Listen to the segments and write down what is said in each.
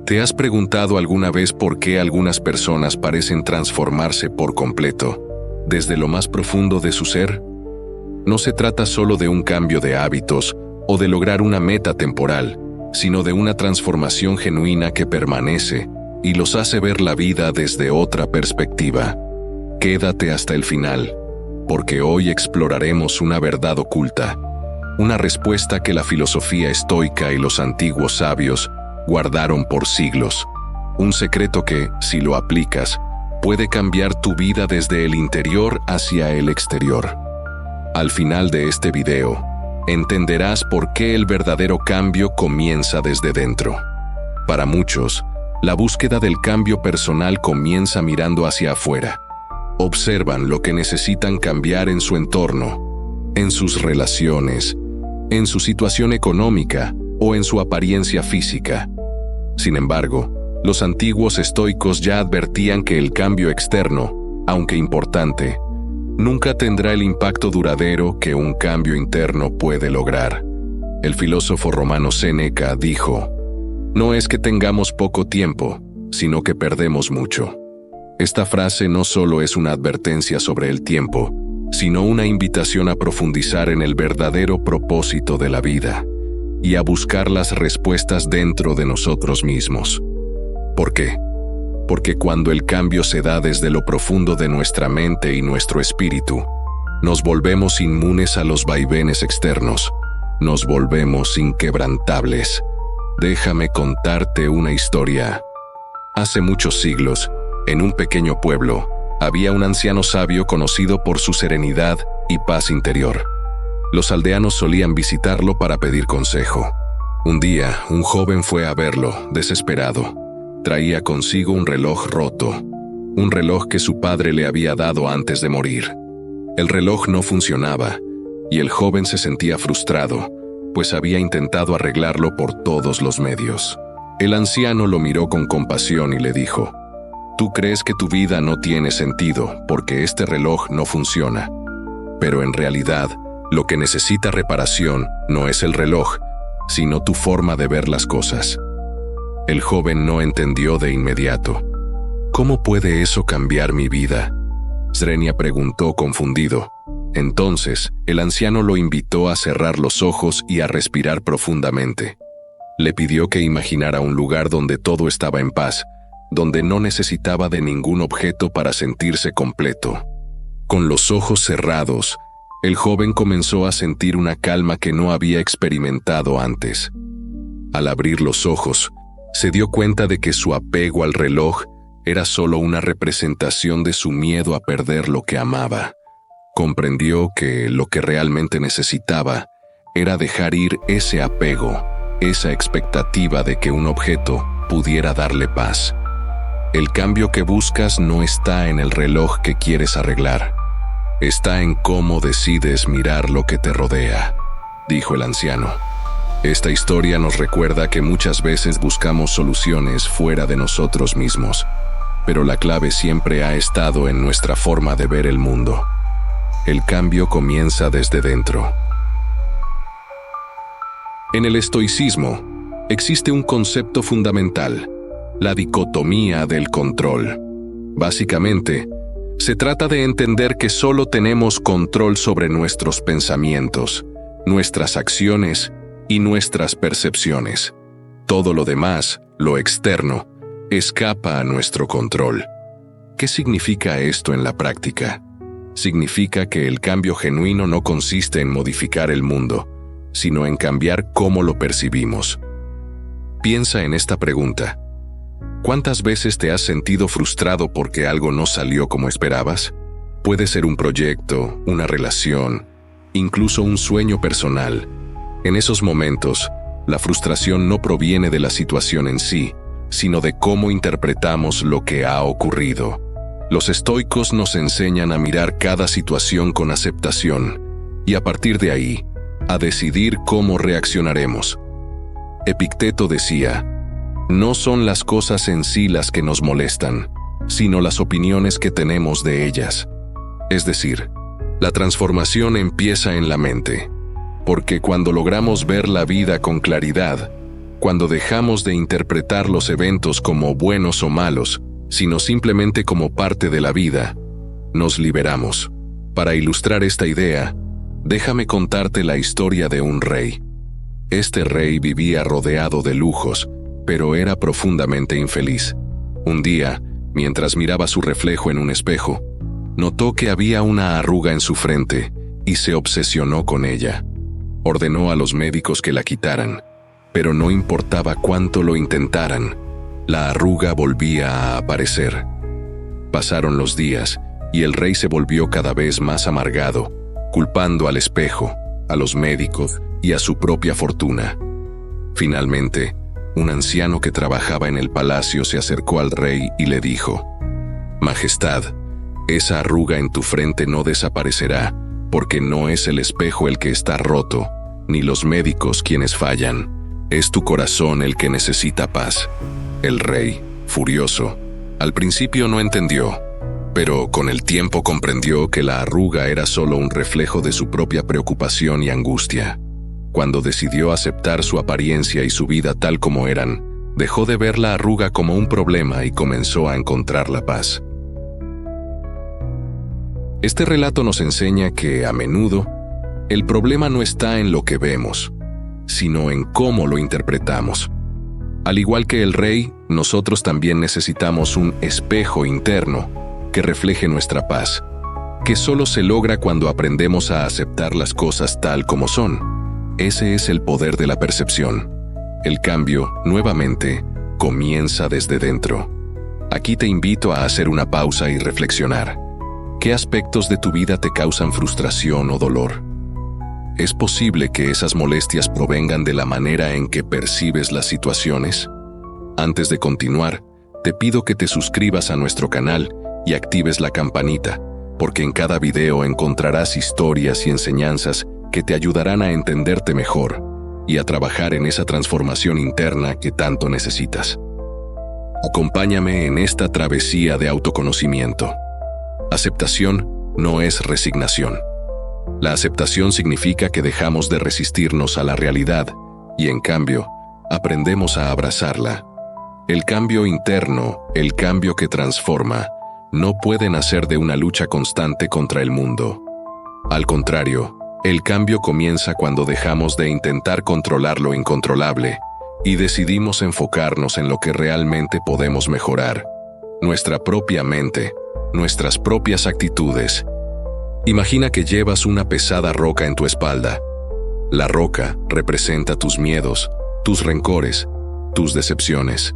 ¿Te has preguntado alguna vez por qué algunas personas parecen transformarse por completo, desde lo más profundo de su ser? No se trata solo de un cambio de hábitos o de lograr una meta temporal, sino de una transformación genuina que permanece y los hace ver la vida desde otra perspectiva. Quédate hasta el final, porque hoy exploraremos una verdad oculta, una respuesta que la filosofía estoica y los antiguos sabios guardaron por siglos. Un secreto que, si lo aplicas, puede cambiar tu vida desde el interior hacia el exterior. Al final de este video, entenderás por qué el verdadero cambio comienza desde dentro. Para muchos, la búsqueda del cambio personal comienza mirando hacia afuera. Observan lo que necesitan cambiar en su entorno, en sus relaciones, en su situación económica o en su apariencia física. Sin embargo, los antiguos estoicos ya advertían que el cambio externo, aunque importante, nunca tendrá el impacto duradero que un cambio interno puede lograr. El filósofo romano Séneca dijo: "No es que tengamos poco tiempo, sino que perdemos mucho". Esta frase no solo es una advertencia sobre el tiempo, sino una invitación a profundizar en el verdadero propósito de la vida y a buscar las respuestas dentro de nosotros mismos. ¿Por qué? Porque cuando el cambio se da desde lo profundo de nuestra mente y nuestro espíritu, nos volvemos inmunes a los vaivenes externos, nos volvemos inquebrantables. Déjame contarte una historia. Hace muchos siglos, en un pequeño pueblo, había un anciano sabio conocido por su serenidad y paz interior. Los aldeanos solían visitarlo para pedir consejo. Un día, un joven fue a verlo, desesperado. Traía consigo un reloj roto, un reloj que su padre le había dado antes de morir. El reloj no funcionaba, y el joven se sentía frustrado, pues había intentado arreglarlo por todos los medios. El anciano lo miró con compasión y le dijo: "Tú crees que tu vida no tiene sentido porque este reloj no funciona, pero en realidad, lo que necesita reparación no es el reloj, sino tu forma de ver las cosas". El joven no entendió de inmediato. ¿Cómo puede eso cambiar mi vida?, Srenia preguntó confundido. Entonces, el anciano lo invitó a cerrar los ojos y a respirar profundamente. Le pidió que imaginara un lugar donde todo estaba en paz, donde no necesitaba de ningún objeto para sentirse completo. Con los ojos cerrados, el joven comenzó a sentir una calma que no había experimentado antes. Al abrir los ojos, se dio cuenta de que su apego al reloj era solo una representación de su miedo a perder lo que amaba. Comprendió que lo que realmente necesitaba era dejar ir ese apego, esa expectativa de que un objeto pudiera darle paz. El cambio que buscas no está en el reloj que quieres arreglar, está en cómo decides mirar lo que te rodea, dijo el anciano. Esta historia nos recuerda que muchas veces buscamos soluciones fuera de nosotros mismos, pero la clave siempre ha estado en nuestra forma de ver el mundo. El cambio comienza desde dentro. En el estoicismo, existe un concepto fundamental: la dicotomía del control. Básicamente, se trata de entender que solo tenemos control sobre nuestros pensamientos, nuestras acciones y nuestras percepciones. Todo lo demás, lo externo, escapa a nuestro control. ¿Qué significa esto en la práctica? Significa que el cambio genuino no consiste en modificar el mundo, sino en cambiar cómo lo percibimos. Piensa en esta pregunta. ¿Cuántas veces te has sentido frustrado porque algo no salió como esperabas? Puede ser un proyecto, una relación, incluso un sueño personal. En esos momentos, la frustración no proviene de la situación en sí, sino de cómo interpretamos lo que ha ocurrido. Los estoicos nos enseñan a mirar cada situación con aceptación y a partir de ahí, a decidir cómo reaccionaremos. Epicteto decía: "No son las cosas en sí las que nos molestan, sino las opiniones que tenemos de ellas". Es decir, la transformación empieza en la mente, porque cuando logramos ver la vida con claridad, Cuando dejamos de interpretar los eventos como buenos o malos, sino simplemente como parte de la vida, nos liberamos. Para ilustrar esta idea, déjame contarte la historia de un rey. Este rey vivía rodeado de lujos, pero era profundamente infeliz. Un día, mientras miraba su reflejo en un espejo, notó que había una arruga en su frente y se obsesionó con ella. Ordenó a los médicos que la quitaran, pero no importaba cuánto lo intentaran, la arruga volvía a aparecer. Pasaron los días y el rey se volvió cada vez más amargado, culpando al espejo, a los médicos y a su propia fortuna. Finalmente, un anciano que trabajaba en el palacio se acercó al rey y le dijo: «Majestad, esa arruga en tu frente no desaparecerá, porque no es el espejo el que está roto, ni los médicos quienes fallan. Es tu corazón el que necesita paz». El rey, furioso, al principio no entendió, pero con el tiempo comprendió que la arruga era solo un reflejo de su propia preocupación y angustia. Cuando decidió aceptar su apariencia y su vida tal como eran, dejó de ver la arruga como un problema y comenzó a encontrar la paz. Este relato nos enseña que, a menudo, el problema no está en lo que vemos, sino en cómo lo interpretamos. Al igual que el rey, nosotros también necesitamos un espejo interno que refleje nuestra paz, que solo se logra cuando aprendemos a aceptar las cosas tal como son. Ese es el poder de la percepción. El cambio, nuevamente, comienza desde dentro. Aquí te invito a hacer una pausa y reflexionar. ¿Qué aspectos de tu vida te causan frustración o dolor? ¿Es posible que esas molestias provengan de la manera en que percibes las situaciones? Antes de continuar, te pido que te suscribas a nuestro canal y actives la campanita, porque en cada video encontrarás historias y enseñanzas que te ayudarán a entenderte mejor y a trabajar en esa transformación interna que tanto necesitas. Acompáñame en esta travesía de autoconocimiento. Aceptación no es resignación. La aceptación significa que dejamos de resistirnos a la realidad y, en cambio, aprendemos a abrazarla. El cambio interno, el cambio que transforma, no puede nacer de una lucha constante contra el mundo. Al contrario, el cambio comienza cuando dejamos de intentar controlar lo incontrolable y decidimos enfocarnos en lo que realmente podemos mejorar: nuestra propia mente, nuestras propias actitudes. Imagina que llevas una pesada roca en tu espalda. La roca representa tus miedos, tus rencores, tus decepciones.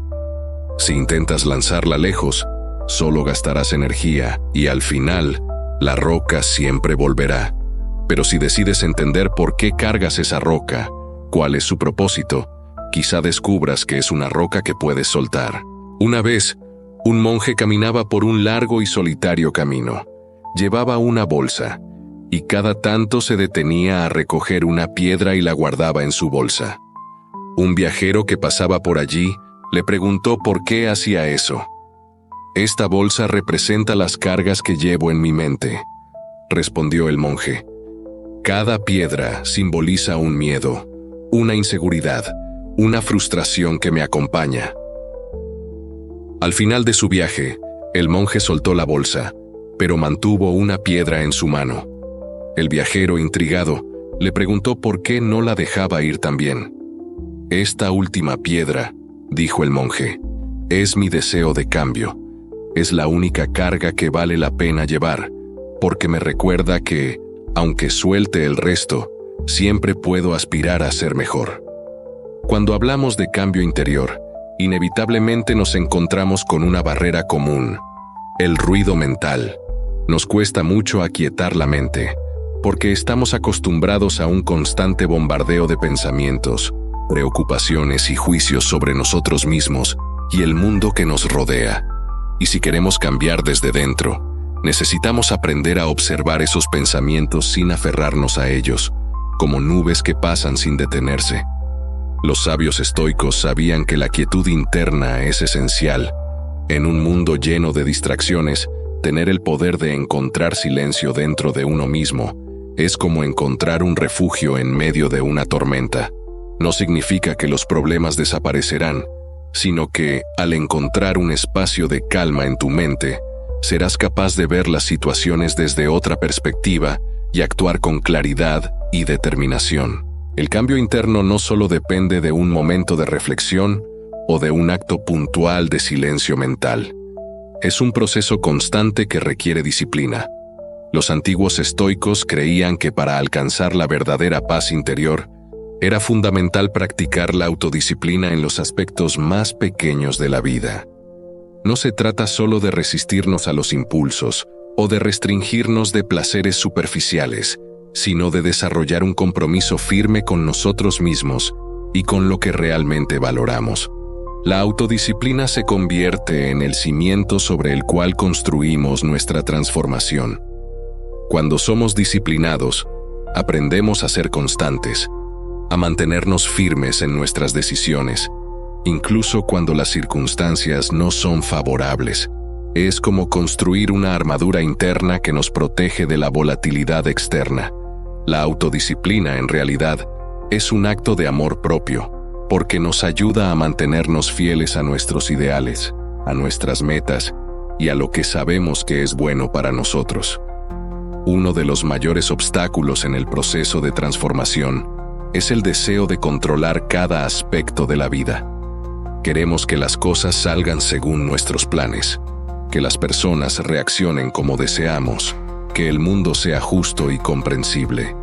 Si intentas lanzarla lejos, solo gastarás energía y al final, la roca siempre volverá. Pero si decides entender por qué cargas esa roca, cuál es su propósito, quizá descubras que es una roca que puedes soltar. Una vez, un monje caminaba por un largo y solitario camino. Llevaba una bolsa, y cada tanto se detenía a recoger una piedra y la guardaba en su bolsa. Un viajero que pasaba por allí le preguntó por qué hacía eso. «Esta bolsa representa las cargas que llevo en mi mente», respondió el monje. «Cada piedra simboliza un miedo, una inseguridad, una frustración que me acompaña». Al final de su viaje, el monje soltó la bolsa, pero mantuvo una piedra en su mano. El viajero, intrigado, le preguntó por qué no la dejaba ir también. «Esta última piedra», dijo el monje, «es mi deseo de cambio. Es la única carga que vale la pena llevar, porque me recuerda que, aunque suelte el resto, siempre puedo aspirar a ser mejor». Cuando hablamos de cambio interior, inevitablemente nos encontramos con una barrera común: el ruido mental. Nos cuesta mucho aquietar la mente, porque estamos acostumbrados a un constante bombardeo de pensamientos, preocupaciones y juicios sobre nosotros mismos y el mundo que nos rodea. Y si queremos cambiar desde dentro, necesitamos aprender a observar esos pensamientos sin aferrarnos a ellos, como nubes que pasan sin detenerse. Los sabios estoicos sabían que la quietud interna es esencial. En un mundo lleno de distracciones, tener el poder de encontrar silencio dentro de uno mismo es como encontrar un refugio en medio de una tormenta. No significa que los problemas desaparecerán, sino que, al encontrar un espacio de calma en tu mente, serás capaz de ver las situaciones desde otra perspectiva y actuar con claridad y determinación. El cambio interno no solo depende de un momento de reflexión o de un acto puntual de silencio mental. Es un proceso constante que requiere disciplina. Los antiguos estoicos creían que para alcanzar la verdadera paz interior, era fundamental practicar la autodisciplina en los aspectos más pequeños de la vida. No se trata solo de resistirnos a los impulsos o de restringirnos de placeres superficiales, sino de desarrollar un compromiso firme con nosotros mismos y con lo que realmente valoramos. La autodisciplina se convierte en el cimiento sobre el cual construimos nuestra transformación. Cuando somos disciplinados, aprendemos a ser constantes, a mantenernos firmes en nuestras decisiones, incluso cuando las circunstancias no son favorables. Es como construir una armadura interna que nos protege de la volatilidad externa. La autodisciplina, en realidad, es un acto de amor propio, porque nos ayuda a mantenernos fieles a nuestros ideales, a nuestras metas y a lo que sabemos que es bueno para nosotros. Uno de los mayores obstáculos en el proceso de transformación es el deseo de controlar cada aspecto de la vida. Queremos que las cosas salgan según nuestros planes, que las personas reaccionen como deseamos, que el mundo sea justo y comprensible.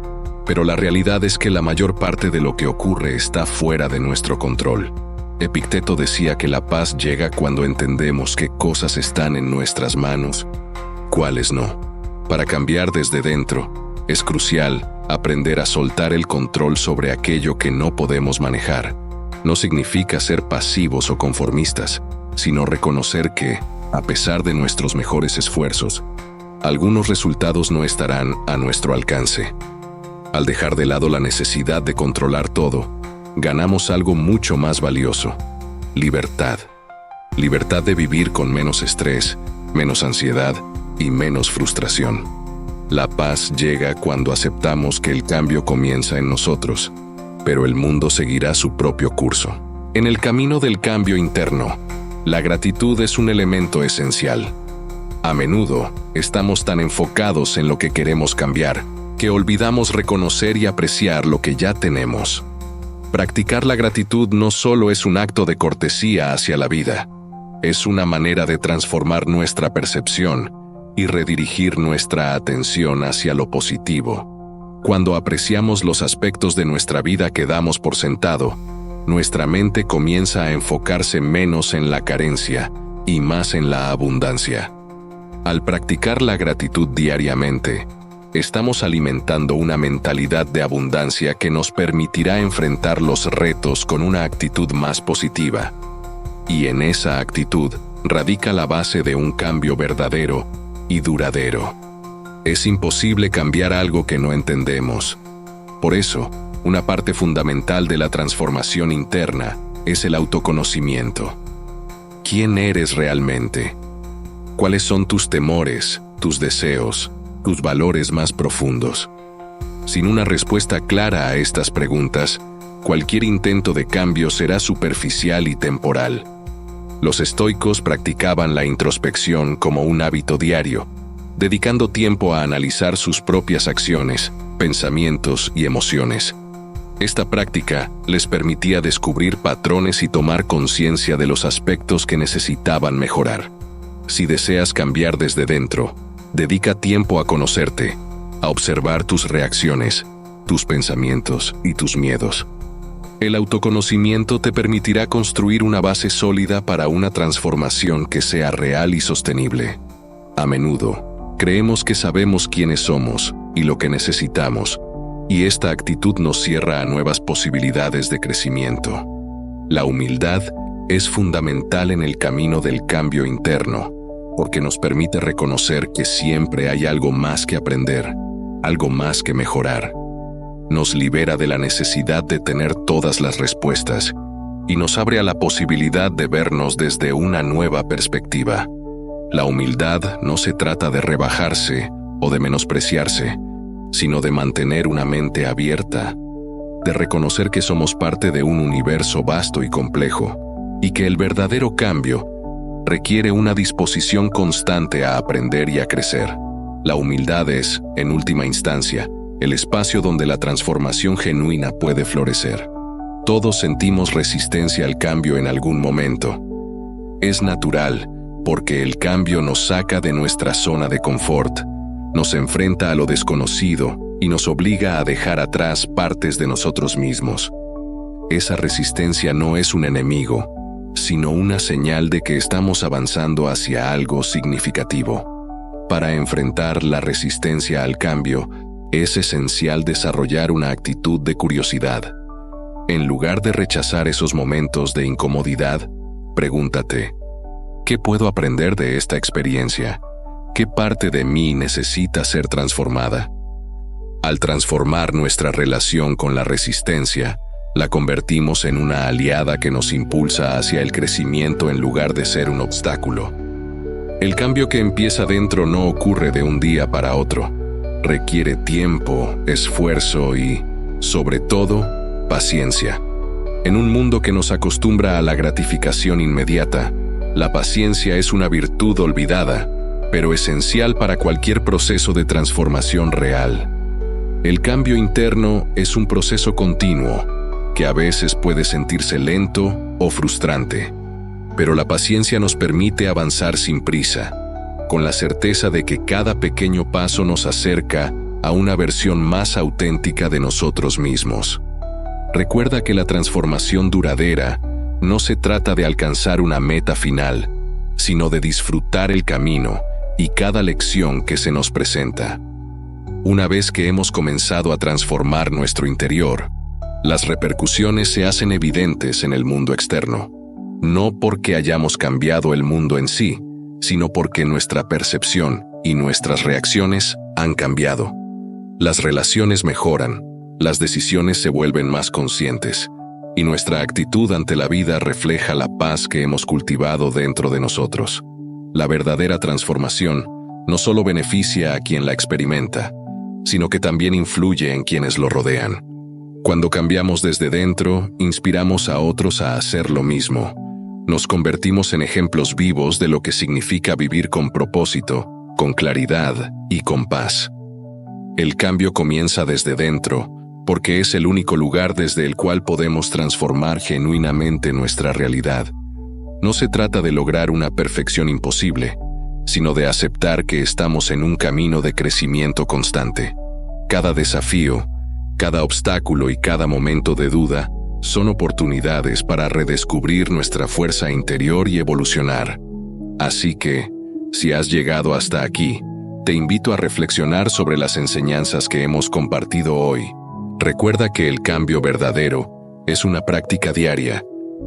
Pero la realidad es que la mayor parte de lo que ocurre está fuera de nuestro control. Epicteto decía que la paz llega cuando entendemos qué cosas están en nuestras manos, cuáles no. Para cambiar desde dentro, es crucial aprender a soltar el control sobre aquello que no podemos manejar. No significa ser pasivos o conformistas, sino reconocer que, a pesar de nuestros mejores esfuerzos, algunos resultados no estarán a nuestro alcance. Al dejar de lado la necesidad de controlar todo, ganamos algo mucho más valioso: libertad. Libertad de vivir con menos estrés, menos ansiedad y menos frustración. La paz llega cuando aceptamos que el cambio comienza en nosotros, pero el mundo seguirá su propio curso. En el camino del cambio interno, la gratitud es un elemento esencial. A menudo, estamos tan enfocados en lo que queremos cambiar, que olvidamos reconocer y apreciar lo que ya tenemos. Practicar la gratitud no solo es un acto de cortesía hacia la vida, es una manera de transformar nuestra percepción y redirigir nuestra atención hacia lo positivo. Cuando apreciamos los aspectos de nuestra vida que damos por sentado, nuestra mente comienza a enfocarse menos en la carencia y más en la abundancia. Al practicar la gratitud diariamente, estamos alimentando una mentalidad de abundancia que nos permitirá enfrentar los retos con una actitud más positiva. Y en esa actitud radica la base de un cambio verdadero y duradero. Es imposible cambiar algo que no entendemos. Por eso, una parte fundamental de la transformación interna es el autoconocimiento. ¿Quién eres realmente? ¿Cuáles son tus temores, tus deseos, tus valores más profundos? Sin una respuesta clara a estas preguntas, cualquier intento de cambio será superficial y temporal. Los estoicos practicaban la introspección como un hábito diario, dedicando tiempo a analizar sus propias acciones, pensamientos y emociones. Esta práctica les permitía descubrir patrones y tomar conciencia de los aspectos que necesitaban mejorar. Si deseas cambiar desde dentro, dedica tiempo a conocerte, a observar tus reacciones, tus pensamientos y tus miedos. El autoconocimiento te permitirá construir una base sólida para una transformación que sea real y sostenible. A menudo, creemos que sabemos quiénes somos y lo que necesitamos, y esta actitud nos cierra a nuevas posibilidades de crecimiento. La humildad es fundamental en el camino del cambio interno, porque nos permite reconocer que siempre hay algo más que aprender, algo más que mejorar. Nos libera de la necesidad de tener todas las respuestas y nos abre a la posibilidad de vernos desde una nueva perspectiva. La humildad no se trata de rebajarse o de menospreciarse, sino de mantener una mente abierta, de reconocer que somos parte de un universo vasto y complejo, y que el verdadero cambio requiere una disposición constante a aprender y a crecer. La humildad es, en última instancia, el espacio donde la transformación genuina puede florecer. Todos sentimos resistencia al cambio en algún momento. Es natural, porque el cambio nos saca de nuestra zona de confort, nos enfrenta a lo desconocido y nos obliga a dejar atrás partes de nosotros mismos. Esa resistencia no es un enemigo, sino una señal de que estamos avanzando hacia algo significativo. Para enfrentar la resistencia al cambio, es esencial desarrollar una actitud de curiosidad. En lugar de rechazar esos momentos de incomodidad, pregúntate, ¿qué puedo aprender de esta experiencia? ¿Qué parte de mí necesita ser transformada? Al transformar nuestra relación con la resistencia, la convertimos en una aliada que nos impulsa hacia el crecimiento en lugar de ser un obstáculo. El cambio que empieza dentro no ocurre de un día para otro. Requiere tiempo, esfuerzo y, sobre todo, paciencia. En un mundo que nos acostumbra a la gratificación inmediata, la paciencia es una virtud olvidada, pero esencial para cualquier proceso de transformación real. El cambio interno es un proceso continuo, que a veces puede sentirse lento o frustrante, pero la paciencia nos permite avanzar sin prisa, con la certeza de que cada pequeño paso nos acerca a una versión más auténtica de nosotros mismos. Recuerda que la transformación duradera no se trata de alcanzar una meta final, sino de disfrutar el camino y cada lección que se nos presenta. Una vez que hemos comenzado a transformar nuestro interior, las repercusiones se hacen evidentes en el mundo externo. No porque hayamos cambiado el mundo en sí, sino porque nuestra percepción y nuestras reacciones han cambiado. Las relaciones mejoran, las decisiones se vuelven más conscientes, y nuestra actitud ante la vida refleja la paz que hemos cultivado dentro de nosotros. La verdadera transformación no solo beneficia a quien la experimenta, sino que también influye en quienes lo rodean. Cuando cambiamos desde dentro, inspiramos a otros a hacer lo mismo. Nos convertimos en ejemplos vivos de lo que significa vivir con propósito, con claridad y con paz. El cambio comienza desde dentro, porque es el único lugar desde el cual podemos transformar genuinamente nuestra realidad. No se trata de lograr una perfección imposible, sino de aceptar que estamos en un camino de crecimiento constante. Cada desafío, cada obstáculo y cada momento de duda son oportunidades para redescubrir nuestra fuerza interior y evolucionar. Así que, si has llegado hasta aquí, te invito a reflexionar sobre las enseñanzas que hemos compartido hoy. Recuerda que el cambio verdadero es una práctica diaria,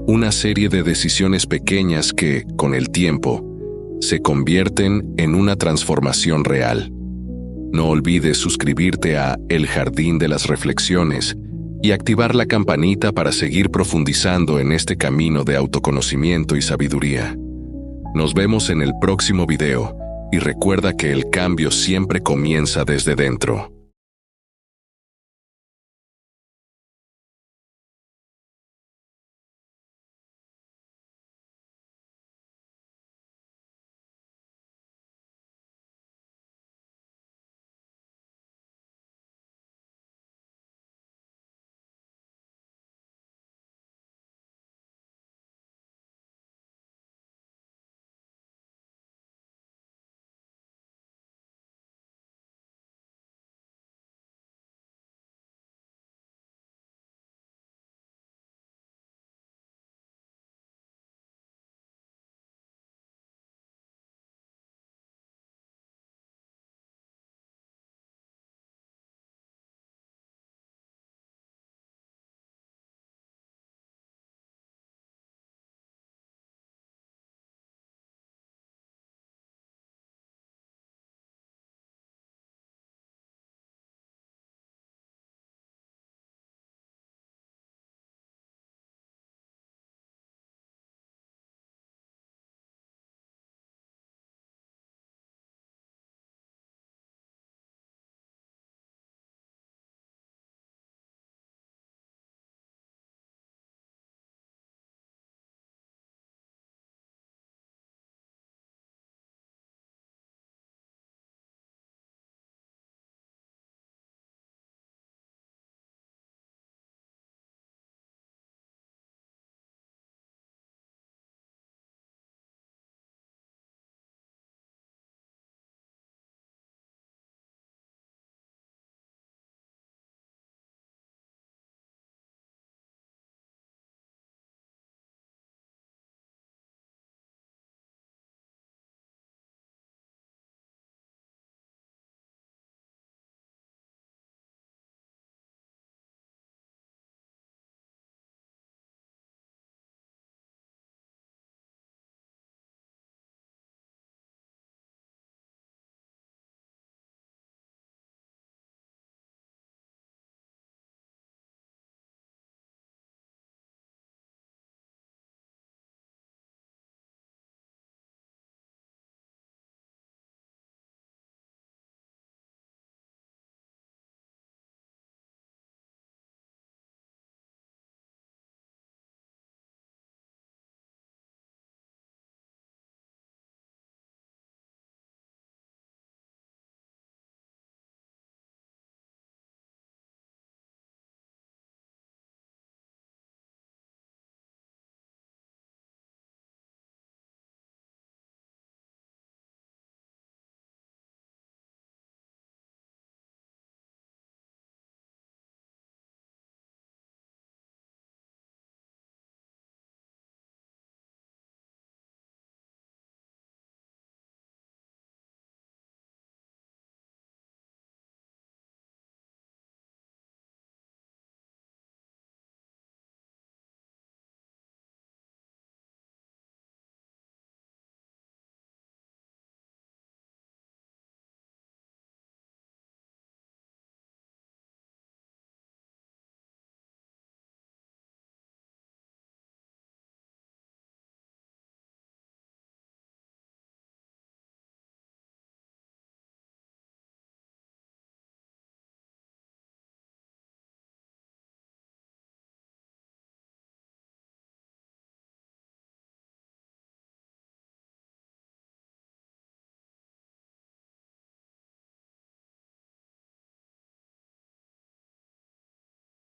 una serie de decisiones pequeñas que, con el tiempo, se convierten en una transformación real. No olvides suscribirte a El Jardín de las Reflexiones y activar la campanita para seguir profundizando en este camino de autoconocimiento y sabiduría. Nos vemos en el próximo video y recuerda que el cambio siempre comienza desde dentro.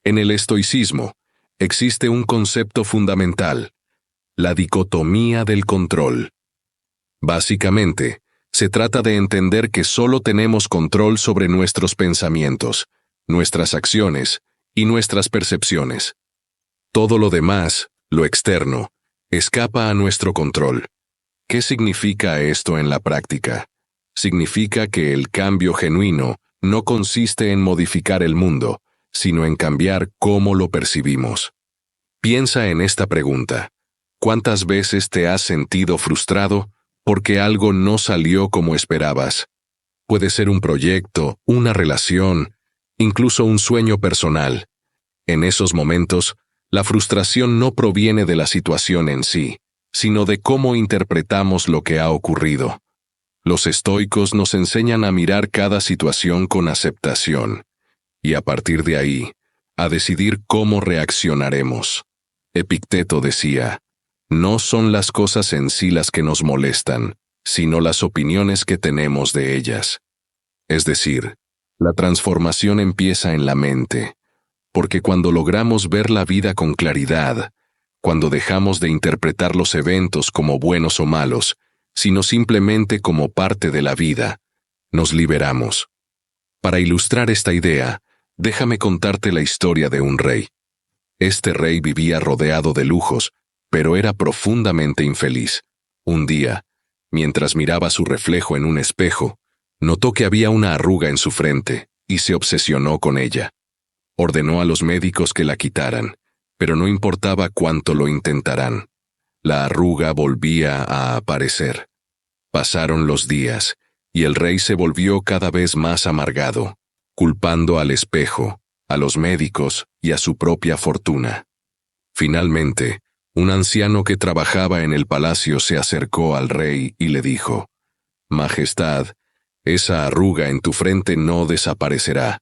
En el estoicismo, existe un concepto fundamental: la dicotomía del control. Básicamente, se trata de entender que solo tenemos control sobre nuestros pensamientos, nuestras acciones y nuestras percepciones. Todo lo demás, lo externo, escapa a nuestro control. ¿Qué significa esto en la práctica? Significa que el cambio genuino no consiste en modificar el mundo, sino en cambiar cómo lo percibimos. Piensa en esta pregunta: ¿cuántas veces te has sentido frustrado porque algo no salió como esperabas? Puede ser un proyecto, una relación, incluso un sueño personal. En esos momentos, la frustración no proviene de la situación en sí, sino de cómo interpretamos lo que ha ocurrido. Los estoicos nos enseñan a mirar cada situación con aceptación, y a partir de ahí, a decidir cómo reaccionaremos. Epicteto decía: no son las cosas en sí las que nos molestan, sino las opiniones que tenemos de ellas. Es decir, la transformación empieza en la mente, porque cuando logramos ver la vida con claridad, cuando dejamos de interpretar los eventos como buenos o malos, sino simplemente como parte de la vida, nos liberamos. Para ilustrar esta idea, déjame contarte la historia de un rey. Este rey vivía rodeado de lujos, pero era profundamente infeliz. Un día, mientras miraba su reflejo en un espejo, notó que había una arruga en su frente y se obsesionó con ella. Ordenó a los médicos que la quitaran, pero no importaba cuánto lo intentaran. La arruga volvía a aparecer. Pasaron los días, y el rey se volvió cada vez más amargado, culpando al espejo, a los médicos y a su propia fortuna. Finalmente, un anciano que trabajaba en el palacio se acercó al rey y le dijo: «Majestad, esa arruga en tu frente no desaparecerá,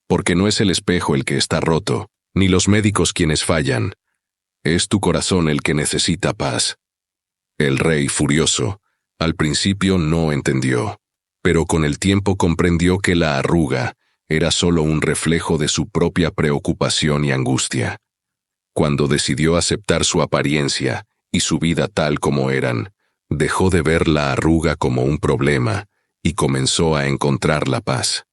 porque no es el espejo el que está roto, ni los médicos quienes fallan. Es tu corazón el que necesita paz». El rey, furioso, al principio no entendió, pero con el tiempo comprendió que la arruga era solo un reflejo de su propia preocupación y angustia. Cuando decidió aceptar su apariencia y su vida tal como eran, dejó de ver la arruga como un problema y comenzó a encontrar la paz.